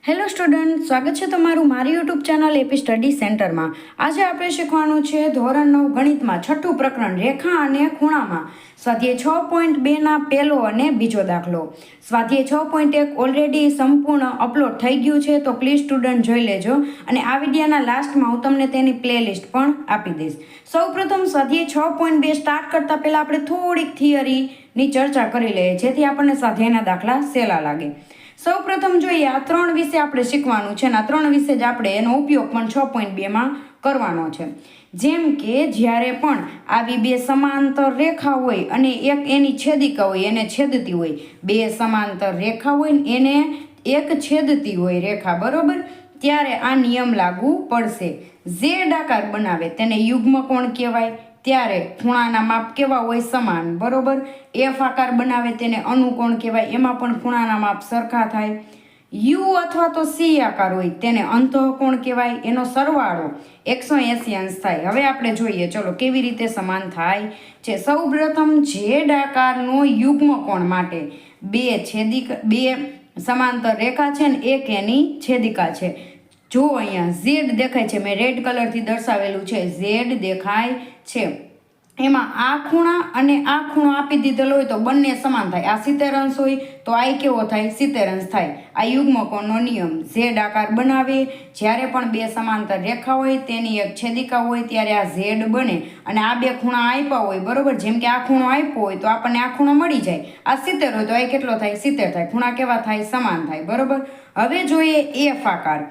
Hello student, સ્વાગત છે તમારું મારી યુટ્યુબ ચેનલ એપી સ્ટડી સેન્ટરમાં. આજે આપણે શીખવાનું છે ધોરણ 9 ગણિતમાં છઠ્ઠું પ્રકરણ રેખા અને ખૂણામાં સ્વાધ્યાય 6.2ના પહેલો અને બીજો દાખલો. સ્વાધ્યાય 6.1 ઓલરેડી સંપૂર્ણ અપલોડ થઈ ગયું છે, તો પ્લીઝ સ્ટુડન્ટ જોઈ લેજો અને આ વિડીયોના લાસ્ટમાં હું તમને તેની પ્લેલિસ્ટ પણ આપી દઈશ. સૌપ્રથમ સ્વાધ્યાય 6.2 સ્ટાર્ટ કરતાં પહેલાં આપણે થોડીક થિયરીની ચર્ચા કરી લઈએ, જેથી આપણને સ્વાધ્યાયના દાખલા સહેલા લાગે. સૌપ્રથમ જોઈએ, આ 3 વિશે આપણે શીખવાનું છે અને આ 3 વિશે જ આપણે એનો ઉપયોગ પણ 6.2માં કરવાનો છે. જેમ કે જ્યારે પણ આવી બે સમાંતર રેખા હોય અને એક એની છેદિકા હોય, એને છેદતી હોય, બે સમાંતર રેખા હોય ને એને એક છેદતી હોય રેખા, બરોબર, ત્યારે આ નિયમ લાગુ પડશે. ઝેડ આકાર બનાવે તેને યુગ્મ કોણ કહેવાય, ત્યારે ખૂણાના માપ કેવા હોય? સમાન, બરોબર. એફ આકાર બનાવે તેને અનુકોણ કહેવાય, એમાં પણ ખૂણાના માપ સરખા થાય. યુ અથવા તો સી આકાર હોય તેને અંતઃકોણ કહેવાય, એનો સરવાળો 180 અંશ થાય. હવે આપણે જોઈએ, ચલો કેવી રીતે સમાન થાય છે. સૌપ્રથમ ઝેડ આકારનો યુગ્મ કોણ માટે બે સમાંતર રેખા છે ને એક એની છેદિકા છે. જો અહીંયા ઝેડ દેખાય છે, મેં રેડ કલરથી દર્શાવેલું છે, ઝેડ દેખાય છે. એમાં આ ખૂણા અને આ ખૂણો આપી દીધેલો હોય તો બંને સમાન થાય. આ 70 અંશ હોય તો આ કેવો થાય? 70 અંશ થાય. આ યુગ્મકોણનો નિયમ. ઝેડ આકાર બનાવે જ્યારે પણ બે સમાંતર રેખા હોય તેની એક છેદિકા હોય ત્યારે આ ઝેડ બને અને આ બે ખૂણા આપ્યા હોય, બરોબર. જેમ કે આ ખૂણો આપ્યો હોય તો આપણને આ ખૂણો મળી જાય. આ 70 હોય તો આ કેટલો થાય? 70 થાય. ખૂણા કેવા થાય? સમાન થાય, બરોબર. હવે જોઈએ એફ આકાર.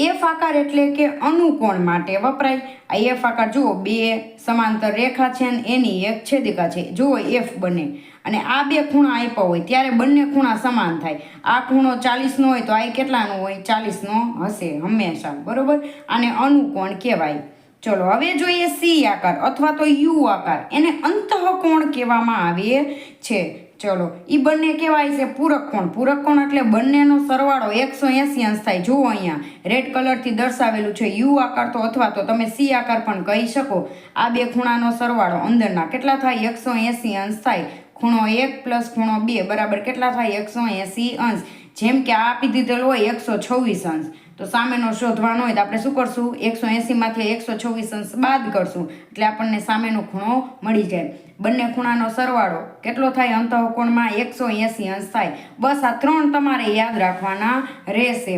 એફ આકાર એટલે કે અનુકોણ માટે વપરાય. આ એફ આકાર જુઓ, બે સમાંતર રેખા છે ને એની એક છેદિકા છે, જુઓ એફ બને અને આ બે ખૂણા આપ્યા હોય ત્યારે બંને ખૂણા સમાન થાય. આ ખૂણો 40 નો હોય તો આ કેટલાનો હોય? 40 નો હશે હંમેશા, બરોબર. આને અનુકોણ કહેવાય. ચલો હવે જોઈએ સી આકાર અથવા તો યુ આકાર, એને અંતઃકોણ કહેવામાં આવે છે. ચલો એ બંને કહેવાય છે પૂરક કોણ. પૂરક કોણ એટલે બંનેનો સરવાળો 180 અંશ થાય. જુઓ અહીંયા રેડ કલરથી દર્શાવેલું છે યુ આકાર, તો અથવા તો તમે સી આકાર પણ કહી શકો. આ બે ખૂણાનો સરવાળો અંદરના કેટલા થાય? 180 અંશ થાય. ખૂણો 1 પ્લસ ખૂણો 2 બરાબર કેટલા થાય? 180 અંશ. જેમ કે આ આપી દીધેલો હોય 126 અંશ, તો સામેનો શોધવાનો હોય તો આપણે શું કરશું? 180માંથી 126 અંશ બાદ કરશું એટલે આપણને સામેનો ખૂણો મળી જાય. બંને ખૂણાનો સરવાળો કેટલો થાય? અંતઃકોણમાં 180 અંશ થાય. બસ આ 3 તમારે યાદ રાખવાના રહેશે.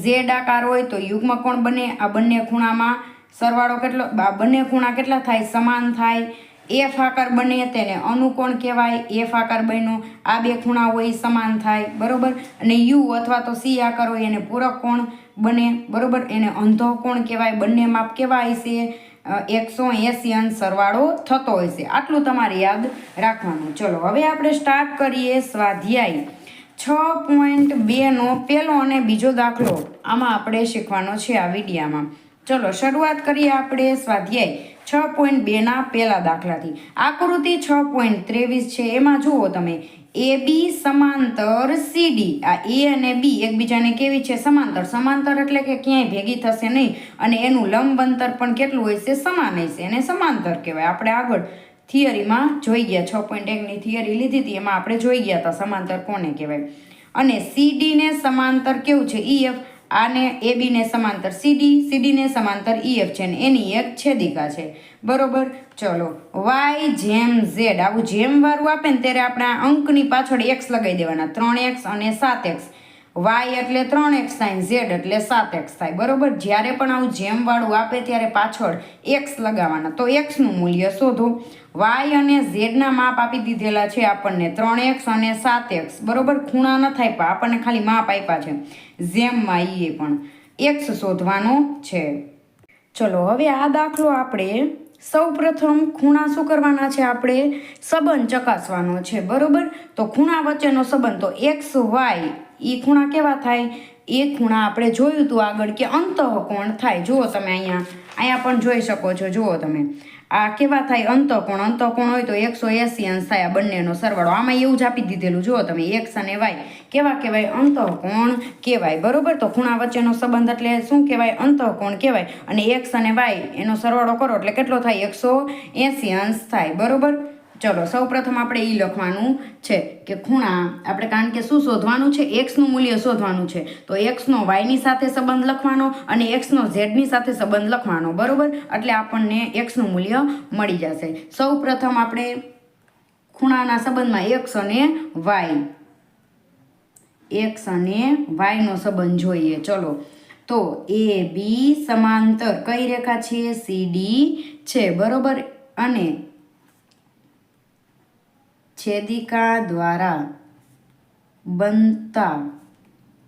ઝેડ આકાર હોય તો યુગ્મ કોણ બને. આ બંને ખૂણામાં સરવાળો કેટલો? બંને ખૂણા કેટલા થાય? સમાન થાય. એફ આકાર બને તેને અનુકોણ કહેવાય. એફ આકાર બન્યો, આ બે ખૂણા હોય સમાન થાય, બરોબર. અને યુ અથવા તો સી આકાર હોય એને પૂરક કોણ બને, બરોબર. એને અંતઃકોણ કહેવાય. બંને માપ કેવા હશે? 180 અંશ સરવાળો થતો હોય છે. આટલું તમારે યાદ રાખવાનું. ચલો હવે આપણે સ્ટાર્ટ કરીએ સ્વાધ્યાય 6.2નો પહેલો અને બીજો દાખલો. આમાં આપણે શીખવાનો છે આ વિડીયામાં. ચલો શરૂઆત કરીએ આપણે સ્વાધ્યાય 6.2ના પહેલા દાખલાથી. આકૃતિ 6.23 છે. એમાં જુઓ તમે, એ બી સમાંતર સીડી. આ એ અને બી એકબીજાને કેવી છે? સમાંતર. સમાંતર એટલે કે ક્યાંય ભેગી થશે નહીં અને એનું લંબ અંતર પણ કેટલું હોય છે? સમાન હશે. એને સમાંતર કહેવાય. આપણે આગળ થિયરીમાં જોઈ ગયા, 6.1ની થિયરી લીધી હતી, એમાં આપણે જોઈ ગયા હતા સમાંતર કોને કહેવાય. અને સીડીને સમાંતર કેવું છે? ઈએફ. આને એ બીને સમાંતર સીડી, સીડીને સમાંતર ઈએફ છે ને એની એક છેદિકા છે, બરોબર. ચલો વાય જેમ ઝેડ, આવું જેમ વાળું આપે ને ત્યારે આપણે આ અંકની પાછળ એક્સ લગાવી દેવાના. 3x અને 7x. વાય એટલે 3x થાય, ઝેડ એટલે 7x થાય, બરોબર. જ્યારે પણ આવું જેમ વાળું આપે ત્યારે પાછળ એક્સ લગાવવાના. તો એક્સનું મૂલ્ય શોધો. વાય અને ઝેડના માપ આપી દીધેલા છે આપણને 3x અને 7x, બરોબર. ખૂણા ન થાય પણ આપણને ખાલી માપ આપ્યા છે. જેમમાં એ પણ એક્સ શોધવાનો છે. ચલો હવે આ દાખલો આપણે સૌપ્રથમ ખૂણા શું કરવાના છે? આપણે સંબંધ ચકાસવાનો છે, બરોબર. તો ખૂણા વચ્ચેનો સંબંધ તો એક્સ વાય, એ ખૂણા કેવા થાય? એ ખૂણા આપણે જોયું હતું આગળ કે અંતઃકોણ થાય. જુઓ તમે અહીંયા પણ જોઈ શકો છો. જુઓ તમે આ કેવા થાય? અંતઃકોણ. અંતઃકોણ હોય તો 180 અંશ થાય. આ બંનેનો સરવાળો આમાં એવું જ આપી દીધેલું. જુઓ તમે, એક્સ અને વાય કેવા કહેવાય? અંતઃકોણ કહેવાય, બરોબર. તો ખૂણા વચ્ચેનો સંબંધ એટલે શું કહેવાય? અંતઃકોણ કહેવાય. અને એક્સ અને વાય એનો સરવાળો કરો એટલે કેટલો થાય? 180 અંશ થાય, બરોબર. ચલો સૌપ્રથમ આપણે એ લખવાનું છે કે ખૂણા આપણે, કારણ કે શું શોધવાનું છે, એક્સનું મૂલ્ય શોધવાનું છે, તો એક્સનો વાયની સાથે સંબંધ લખવાનો અને એક્સનો ઝેડની સાથે સંબંધ લખવાનો, બરોબર. એટલે આપણને એક્સનું મૂલ્ય મળી જશે. સૌપ્રથમ આપણે ખૂણાના સંબંધમાં એક્સ અને વાયનો સંબંધ જોઈએ. ચલો તો એ બી સમાંતર કઈ રેખા છે, સીડી છે, બરોબર. અને છેદિકા દ્વારા બનતા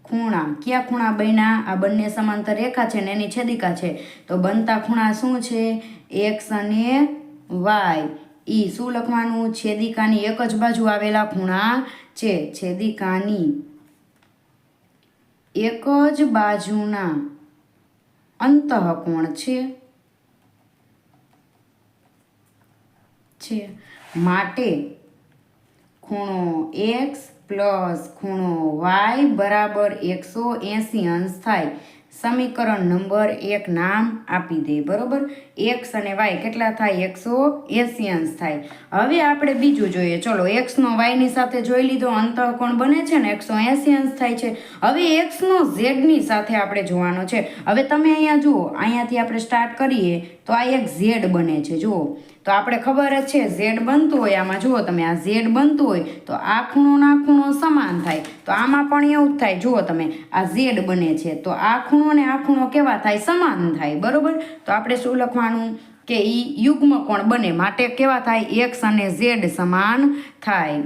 ખૂણા, કયા ખૂણા બન્યા, આ બંને સમાંતર રેખા છે ને એની છેદિકા છે, તો બનતા ખૂણા શું છે, એક્સ અને વાય. ઈ શું લખવાનું, છેદિકાની એક જ બાજુ આવેલા ખૂણા છે, છેદિકાની એક જ બાજુના અંતઃકોણ છે માટે ખૂણો એક્સ પ્લસ ખૂણો વાય બરાબર 180 અંશ થાય. સમીકરણ નંબર 1 નામ આપી દે, બરોબર. એક્સ અને વાય કેટલા થાય, 180 અંશ થાય. હવે આપણે બીજું જોઈએ. ચલો એક્સનો વાયની સાથે જોઈ લીધો, અંતઃકોણ બને છે ને 180 અંશ થાય છે. હવે એક્સનો ઝેડની સાથે આપણે જોવાનો છે. હવે તમે અહીંયા જુઓ, અહીંયાથી આપણે સ્ટાર્ટ કરીએ તો આ એક ઝેડ બને છે, જુઓ. તો આપણે ખબર જ છે ઝેડ બનતું હોય, આમાં જુઓ તમે, આ ઝેડ બનતું હોય તો આ ખૂણો સમાન થાય. તો આમાં પણ એવું જ થાય, જુઓ તમે, આ ઝેડ બને છે તો આ ખૂણો ને આ ખૂણો કેવા થાય, સમાન થાય, બરોબર. તો આપણે શું લખવાનું કે ઈ યુગ્મ કોણ બને માટે કેવા થાય, એક્સ અને ઝેડ સમાન થાય.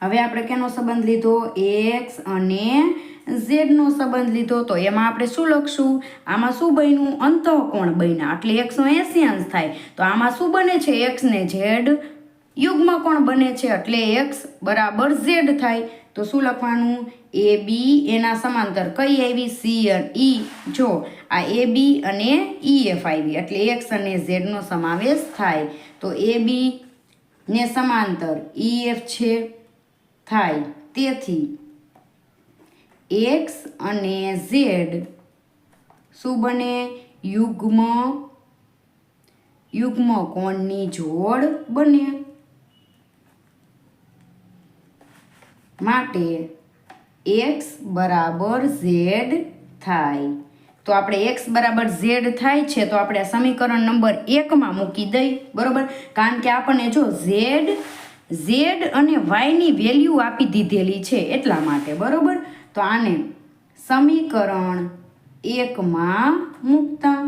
હવે આપણે કેનો સંબંધ લીધો, એક્સ અને ઝેડનો સંબંધ લીધો. તો એમાં આપણે શું લખશું, આમાં શું બન્યું, અંતઃકોણ બન્યા એટલે 180 અંશ થાય. તો આમાં શું બને છે, એક્સ ને ઝેડ યુગ્મ કોણ બને છે એટલે એક્સ બરાબર ઝેડ થાય. તો શું લખવાનું, એ બી એના સમાંતર કઈ આવી, સી અને ઈ. જો આ એ બી અને ઈ એફ આવી એટલે એક્સ અને ઝેડનો સમાવેશ થાય. તો એ બી ને સમાંતર ઈ એફ છે થાય. તેથી એક્સ અને ઝેડ શું બને, યુગ્મ કોણની જોડ બને. માટે એક્સ બરાબર ઝેડ થાય. તો આપણે એક્સ બરાબર ઝેડ થાય છે તો આપણે આ સમીકરણ નંબર 1માં મૂકી દઈ, બરોબર. કારણ કે આપણને જો ઝેડ અને વાયની વેલ્યુ આપી દીધેલી છે એટલા માટે, બરોબર. તો આને સમીકરણ 1માં મૂકતા,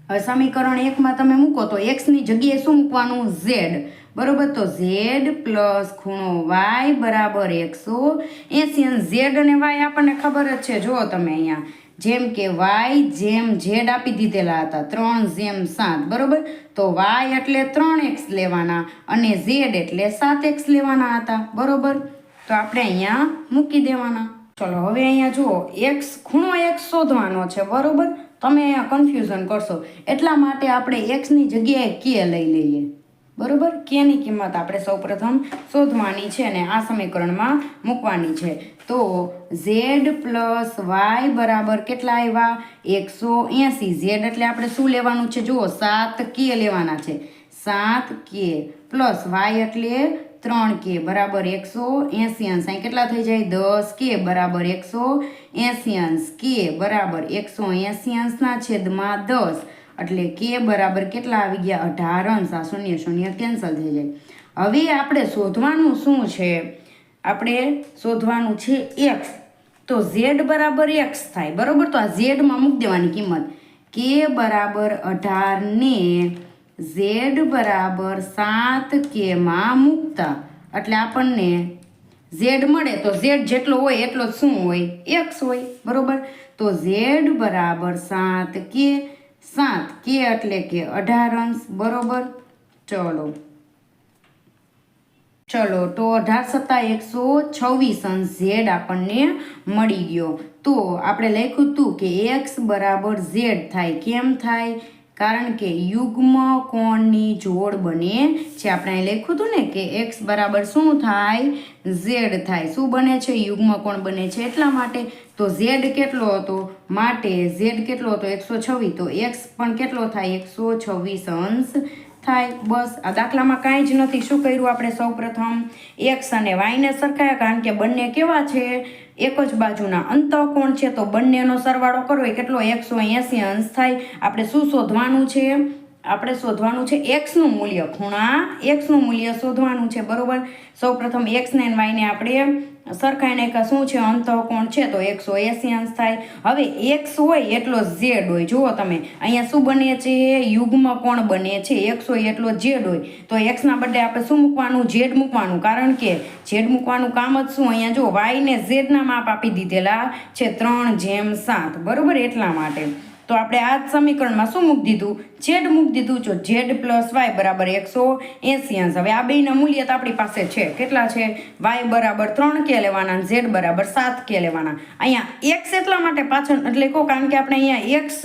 હવે સમીકરણ 1માં તમે મૂકો તો એક્સની જગ્યાએ શું મૂકવાનું, ઝેડ, બરોબર. તો ઝેડ પ્લસ ખૂણો વાય બરાબર 180. ઝેડ અને વાય આપણને ખબર જ છે, જુઓ તમે અહીંયા, જેમ કે વાય જેમ ઝેડ આપી દીધેલા હતા 3:7, બરોબર. તો વાય એટલે 3x લેવાના અને ઝેડ એટલે 7x લેવાના હતા, બરોબર. તો આપણે અહીંયા મૂકી દેવાના. ચલો હવે અહીંયા જુઓ, ખૂણો એક્સ શોધવાનો છે, બરોબર. તમે અહીંયા કન્ફ્યુઝન કરશો એટલા માટે આપણે એક્સની જગ્યાએ કે લઈ લઈએ, બરોબર. કેની કિંમત આપણે સૌપ્રથમ શોધવાની છે અને આ સમીકરણમાં મૂકવાની છે. તો ઝેડ પ્લસ વાય બરાબર કેટલા આવ્યા, 180. ઝેડ એટલે આપણે શું લેવાનું છે, જુઓ 7k લેવાના છે, 7k પ્લસ વાય એટલે 3k બરાબર 180 અંશ. અહીં કેટલા થઈ જાય, 10k બરાબર 180 અંશ. k બરાબર 180 અંશના છેદમાં 10 એટલે કે બરાબર કેટલા આવી ગયા, 18 અંશ. આ 0 0 કેન્સલ થઈ જાય. હવે આપણે શોધવાનું શું છે, આપણે શોધવાનું છે એક્સ. તો ઝેડ બરાબર એક્સ થાય, બરોબર. તો આ ઝેડમાં મૂકી દેવાની કિંમત, કે બરાબર 18 ને ઝેડ બરાબર 7k માં મૂકતા એટલે આપણને ઝેડ મળે. તો ઝેડ જેટલો હોય એટલો જ શું હોય, એક્સ હોય, બરોબર. તો ઝેડ બરાબર 7k એટલે કે 18 અંશ, બરોબર. ચલો તો 18 × 7 126 અંશ ઝેડ આપણને મળી ગયો. તો આપણે લખ્યું હતું કે એક્સ બરાબર ઝેડ થાય. કેમ થાય, કારણ કે યુગ્મ કોણની જોડ બને છે. આપણે અહીં લખ્યું હતું ને કે એક્સ બરાબર શું થાય, ઝેડ થાય. શું બને છે, યુગ્મ કોણ બને છે એટલા માટે. તો ઝેડ કેટલો હતો, માટે ઝેડ કેટલો હતો, 126. તો એક્સ પણ કેટલો થાય, 126 અંશ થાય. બસ આ દાખલામાં કાંઈ જ નથી. શું કર્યું આપણે? સૌપ્રથમ એક્સ અને વાયને સરખાયા, કારણ કે બંને કેવા છે? એક જ બાજુના અંતઃકોણ છે, તો બંનેનો સરવાળો કરવો એ કેટલો? 180 અંશ થાય. આપણે શું શોધવાનું છે? આપણે શોધવાનું છે એક્સનું મૂલ્ય. ખૂણા એક્સનું મૂલ્ય શોધવાનું છે, બરોબર. સૌપ્રથમ એક્સ ને વાયને આપણે સરખાઈને કે શું છે? અંતઃકોણ છે, તો 180 અંશ થાય. હવે એક્સ હોય એટલો ઝેડ હોય. જુઓ તમે અહીંયા શું બને છે? યુગ્મ કોણ બને છે. એક્સ હોય એટલો ઝેડ હોય, તો એક્સના બદલે આપણે શું મૂકવાનું? ઝેડ મૂકવાનું, કારણ કે ઝેડ મૂકવાનું કામ જ શું? અહીંયા જો વાય ને ઝેડના માપ આપી દીધેલા છે 3:7, બરોબર. એટલા માટે તો આપણે આ જ સમીકરણમાં શું મૂકી દીધું? ઝેડ મૂકી દીધું. જો ઝેડ પ્લસ વાય બરાબર 180 અંશ. હવે આ બેના મૂલ્ય તો આપણી પાસે છે. કેટલા છે? વાય બરાબર 3 કે લેવાના, ઝેડ બરાબર 7 કે લેવાના. અહીંયા એક્સ એટલા માટે પાછળ એટલે કહો, કારણ કે આપણે અહીંયા એક્સ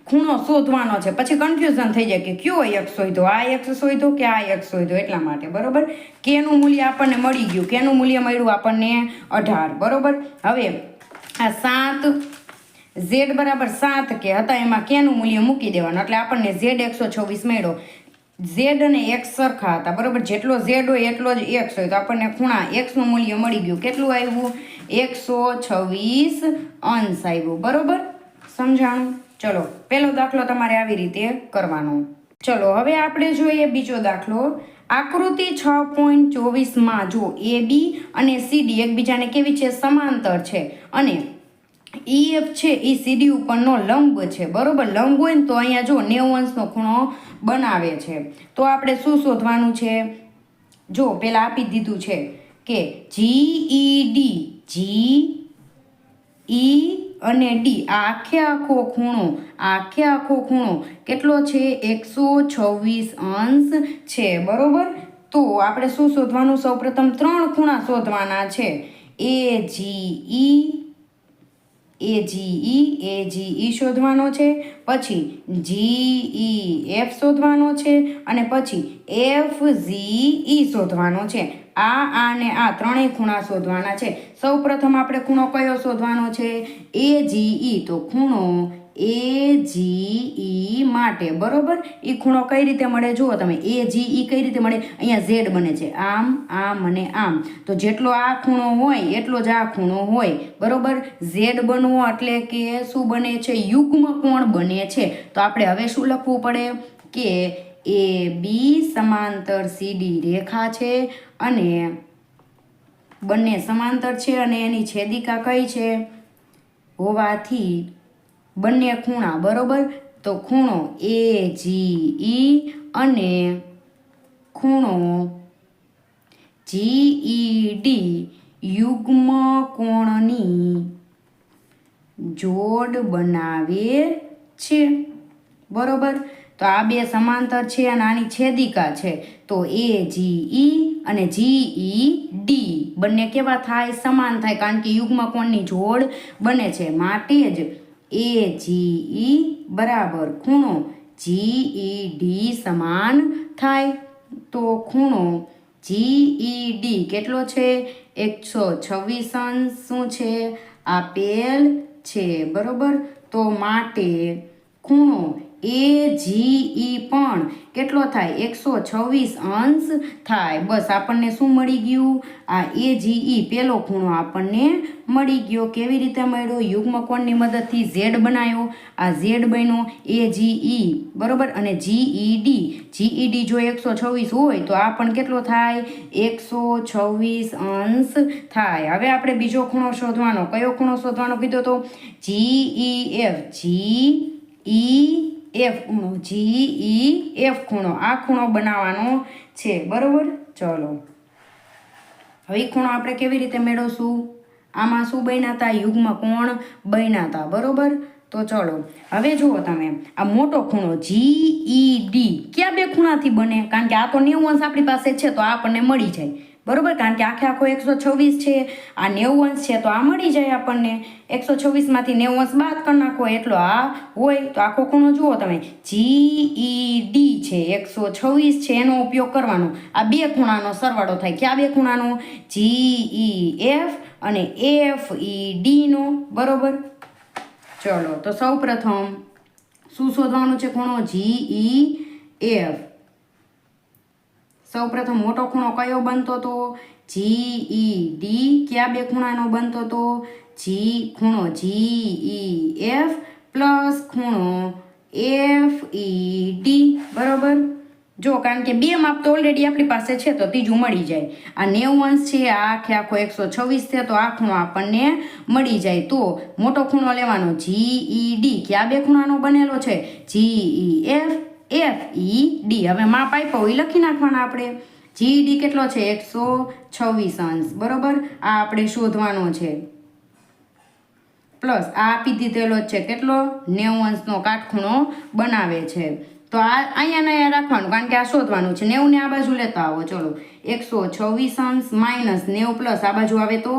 ખૂણો શોધવાનો છે. પછી કન્ફ્યુઝન થઈ જાય કે કયો એક્સ શોધો, આ એક્સ શોધો કે આ એક્સ શોધો. એટલા માટે, બરોબર. કેનું મૂલ્ય આપણને મળી ગયું? કેનું મૂલ્ય મળ્યું આપણને? 18, બરોબર. હવે આ 7 ઝેડ બરાબર 7 કે હતા, એમાં કેનું મૂલ્ય મૂકી દેવાનું, એટલે આપણને ઝેડ 126 મળ્યો. ઝેડ અને એક્સ સરખા હતા, બરોબર. જેટલો ઝેડ હોય એટલો જ એક્સ હોય, તો આપણને ખૂણા એક્સનું મૂલ્ય મળી ગયું. કેટલું આવ્યું? 126 અંશ આવ્યું, બરોબર. સમજાણું? ચલો પહેલો દાખલો તમારે આવી રીતે કરવાનો. ચલો હવે આપણે જોઈએ બીજો દાખલો. આકૃતિ 6.24માં જો એ બી અને સીડી એકબીજાને કેવી છે? સમાંતર છે, અને EF છે એ સીડી ઉપરનો લંબ છે, બરોબર. લંબ હોય ને તો અહીંયા જો 90 અંશનો ખૂણો બનાવે છે. તો આપણે શું શોધવાનું છે? જો પેલા આપી દીધું છે કે GED, GE અને ડી આખે આખો ખૂણો કેટલો છે? 126 અંશ છે, બરોબર. તો આપણે શું શોધવાનું? સૌપ્રથમ 3 ખૂણા શોધવાના છે. AGE શોધવાનો છે, પછી GEF શોધવાનો છે, અને પછી FGE શોધવાનો છે. અને આ ત્રણેય ખૂણા શોધવાના છે. સૌપ્રથમ આપણે ખૂણો કયો શોધવાનો છે? AGE. તો ખૂણો AGE માટે, બરોબર. એ ખૂણો કઈ રીતે મળે? જુઓ તમે, AGE કઈ રીતે મળે? અહીંયા ઝેડ બને છે, આમ અને આમ. તો જેટલો આ ખૂણો હોય એટલો જ આ ખૂણો હોય, બરોબર. ઝેડ બનવો એટલે કે શું બને છે? યુગ્મ કોણ બને છે. તો આપણે હવે શું લખવું પડે? કે AB સમાંતર CD રેખા છે, અને બંને સમાંતર છે, અને એની છેદિકા કઈ છે? હોવાથી બંને ખૂણા, બરોબર. તો ખૂણો AGE અને ખૂણો GED યુગ્મ કોણની જોડ બનાવે છે, બરોબર. તો આ બે સમાંતર છે અને આની છેદિકા છે. તો AGE અને GED બંને કેવા થાય? સમાન થાય, કારણ કે યુગ્મ કોણની જોડ બને છે. માટે જ AGE બરાબર ખૂણો GED સમાન થાય. તો ખૂણો GED કેટલો છે? 126 અંશ શું છે? આપેલ છે, બરોબર. તો માટે ખૂણો AGE પણ કેટલો થાય? 126 અંશ થાય. બસ આપણને શું મળી ગયું? આ AGE પેલો ખૂણો આપણને મળી ગયો. કેવી રીતે મળ્યો? યુગ્મ કોણની મદદથી ઝેડ બનાવ્યો. આ ઝેડ બન્યો AGE, બરોબર. અને GED જો 126 હોય તો આ પણ કેટલો થાય? 126 અંશ થાય. હવે આપણે બીજો ખૂણો શોધવાનો. કયો ખૂણો શોધવાનો કીધો તો? GEF ખૂણો, GEF ખૂણો. આ ખૂણો બનાવવાનો છે, બરોબર. ચલો હવે ખૂણો આપણે કેવી રીતે મેળવશું? આમાં શું બન્યા હતા? યુગ્મ કોણ બન્યા હતા, બરોબર. તો ચલો હવે જુઓ તમે, આ મોટો ખૂણો GED કયા બે ખૂણાથી બને? કારણ કે આ તો 90 અંશ આપણી પાસે છે, તો આ આપણને મળી જાય, બરોબર. કારણ કે આખો 126 છે, આ 90 અંશ છે, તો આ મળી જાય આપણને. 126માંથી 90 અંશ બાદ કરી નાખો એટલો આ હોય. તો આખો ખૂણો જુઓ તમે, GED છે, 126 છે, એનો ઉપયોગ કરવાનો. આ બે ખૂણાનો સરવાળો થાય. કયા બે ખૂણાનો? GEF અને FED નો, બરોબર. ચલો તો સૌ પ્રથમ શું શોધવાનું છે? ખૂણો GEF. સૌપ્રથમ મોટો ખૂણો કયો બનતો હતો? GED. કયા બે ખૂણાનો બનતો હતો? ખૂણો GEF પ્લસ ખૂણો FED. બરોબર. જો કારણ કે બે માપ તો ઓલરેડી આપણી પાસે છે તો ત્રીજું મળી જાય. આ 90 અંશ છે, આ આખો 126 છે, તો આ ખૂણો આપણને મળી જાય. તો મોટો ખૂણો લેવાનો GED. કયા બે ખૂણાનો બનેલો છે? GEF FED. હવે માપ આપ્યો એ લખી નાખવાના આપણે. GED કેટલો છે? 126 અંશ. બરોબર. આ આપણે શોધવાનો છે. પ્લસ આ આપી દીધેલો જ છે કેટલો? 90 અંશનો કાટખૂણો બનાવે છે. તો આ અહીંયા રાખવાનું કારણ કે આ શોધવાનું છે. 90 ને આ બાજુ લેતા આવો. ચલો 126 અંશ માઇનસ 90 પ્લસ આ બાજુ આવે તો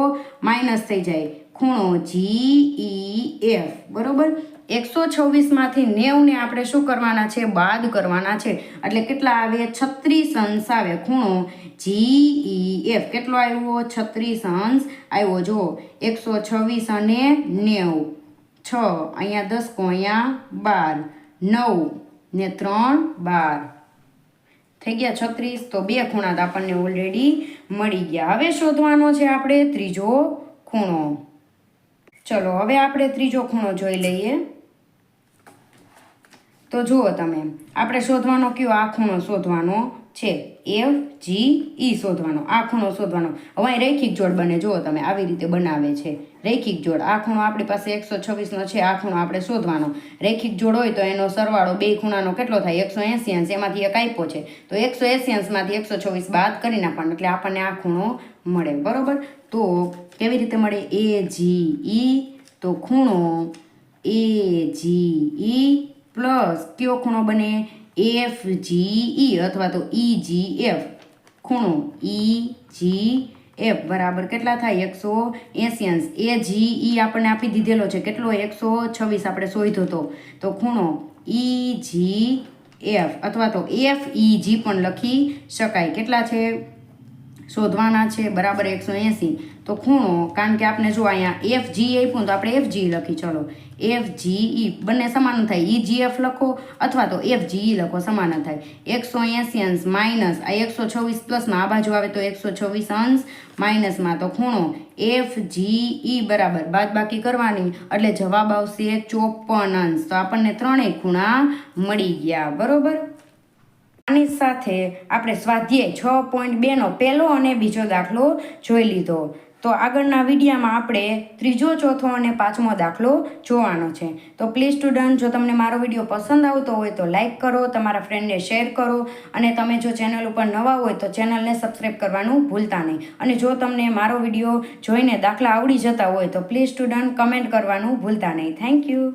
માઇનસ થઈ જાય. ખૂણો GEF. બરોબર. 126 માંથી 90 ને આપણે શું કરવાના છે? બાદ કરવાના છે. એટલે કેટલા આવે? 36 અંશ આવે. ખૂણો GEF કેટલો આવ્યો? 36 અંશ આવ્યો. જો 126 અને 90, 6 અહીંયા 10 કો અહીંયા 12, 9 ને 3 12 થઈ ગયા 36. તો બે ખૂણા તો આપણને ઓલરેડી મળી ગયા. હવે શોધવાનો છે આપણે ત્રીજો ખૂણો. ચલો હવે આપણે ત્રીજો ખૂણો જોઈ લઈએ. તો જુઓ તમે, આપણે શોધવાનો કયો? આ ખૂણો શોધવાનો છે. FGE શોધવાનો, આ ખૂણો શોધવાનો. હવે અહીં રૈખિક જોડ બને. જુઓ તમે આવી રીતે બનાવે છે રૈખિક જોડ. આ ખૂણો આપણી પાસે 126 છે. આ ખૂણો આપણે શોધવાનો. રૈખિક જોડ હોય તો એનો સરવાળો બે ખૂણાનો કેટલો થાય? 180 અંશ. એમાંથી એક આપ્યો છે તો 180 અંશમાંથી 126 બાદ કરી નાખવાનો એટલે આપણને આ ખૂણો મળે. બરોબર. તો કેવી રીતે મળે? AGE. તો ખૂણો AGE પ્લસ કયો ખૂણો બને? FGE અથવા તો EGF. ખૂણો EGF બરાબર કેટલા થાય? 180 અંશ. AGE આપણને આપી દીધેલો છે કેટલો? 126 આપણે શોધ્યો હતો. તો ખૂણો EGF અથવા તો FEG પણ લખી શકાય. કેટલા છે શોધવાના છે? બરાબર 180. તો ખૂણો કારણ કે આપણે જો અહીંયા FGE આપ્યું તો આપણે FGE લખી. ચલો FGE બંને સમાન થાય. EGF લખો અથવા તો FGE લખો, સમાન થાય. 180 અંશ માઇનસ આ 126 પ્લસમાં આ બાજુ આવે તો 126 અંશ માઇનસમાં. તો ખૂણો FGE બરાબર બાદબાકી કરવાની એટલે જવાબ આવશે 54 અંશ. તો આપણને ત્રણેય ખૂણા મળી ગયા. બરોબર. આની સાથે આપણે સ્વાધ્યાય 6.2નો પહેલો અને બીજો દાખલો જોઈ લીધો. તો આગળના વિડીયોમાં આપણે ત્રીજો, ચોથો અને પાંચમો દાખલો જોવાનો છે. તો પ્લીઝ સ્ટુડન્ટ, જો તમને મારો વિડીયો પસંદ આવતો હોય તો લાઈક કરો, તમારા ફ્રેન્ડને શેર કરો અને તમે જો ચેનલ ઉપર નવા હોય તો ચેનલને સબસ્ક્રાઈબ કરવાનું ભૂલતા નહીં. અને જો તમને મારો વિડીયો જોઈને દાખલા આવડી જતા હોય તો પ્લીઝ સ્ટુડન્ટ કમેન્ટ કરવાનું ભૂલતા નહીં. Thank you.